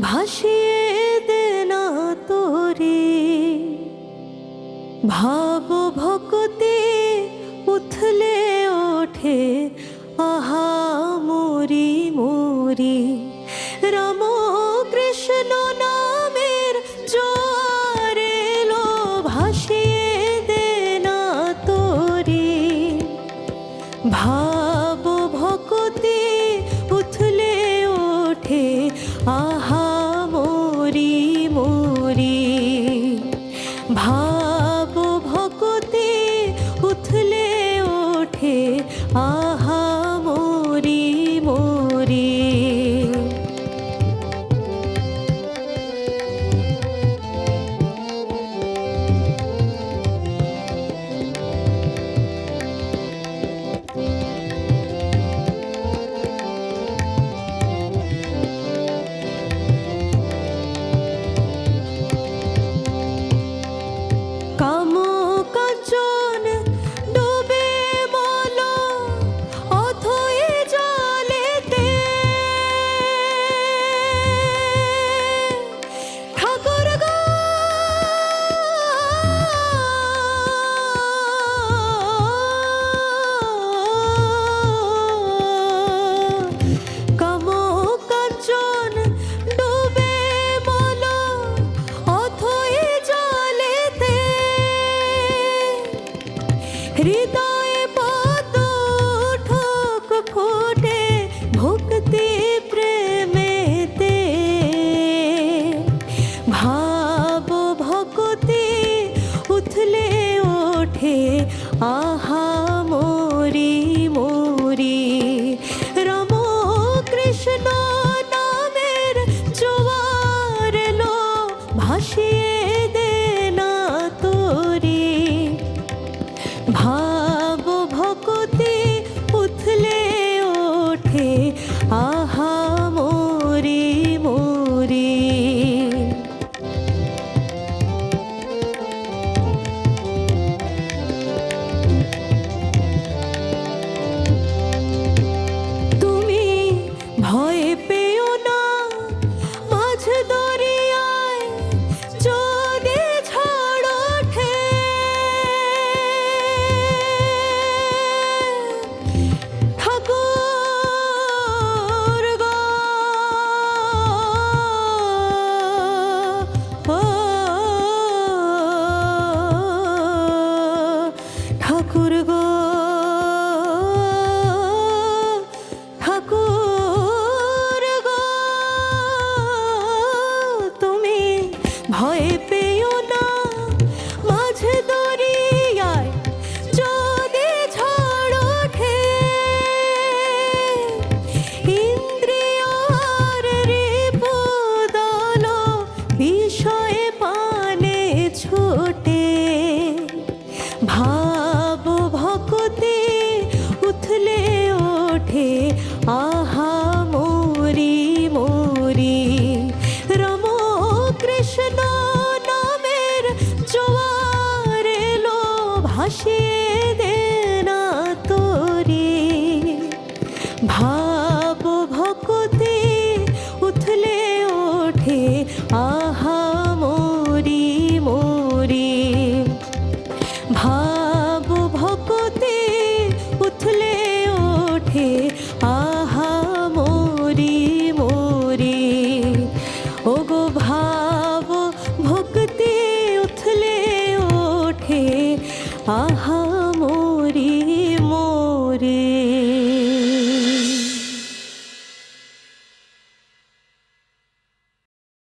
ভাসিয়ে দে না তোরে। ভাব ভক্তি উথলে ওঠে আহা মরি মরি। রাম কৃষ্ণ নামের জোয়ার এলো, ভাসিয়ে দে না তোরে। ভাব ভক্তি উথলে ওঠে আহা মরি মরি। ভাব ভক্তি উথলে ওঠে আহা মরি মরি। কাম কাঞ্চন ডুবে মল অথই জলেতে। ঠাকুর গো কাম কাঞ্চন ডুবে মল অথই জলেতে। হৃদয়ে পদ্ম ঠোক ফোটে ভক্তি প্রেমেতে। ভাব ভক্তি উথলে ওঠে আহা মরি মরি। রাম কৃষ্ণ নামের জোয়ার এলো, ভাসিয়ে দে না তোরে। ভাব ভক্তি উথলে ওঠে আহা মরি মরি। তুমি ভয় পেও না মাঝ দরিয়ায় যদি ঝড় ওঠে। ঠাকুর গো ও ঠাকুর গো ঠাকুর গো, তুমি ভয় পেও না মাঝ দরিয়ায় যদি ঝড় ওঠে। ইন্দ্রিয়র রিপুদল বিষয় পানে ছোটে। ভাব ভক্তি উথলে ওঠে আহা মরি মরি। রাম কৃষ্ণ নামের জোয়ার এলো, ভাসিয়ে দে না তোরে। ভাব ভক্তি উথলে ওঠে আহা মরি মরি। ভাব ভক্তি উথলে ওঠে আহা মরি মরি। ওগো ভাব ভক্তি উথলে ওঠে আহা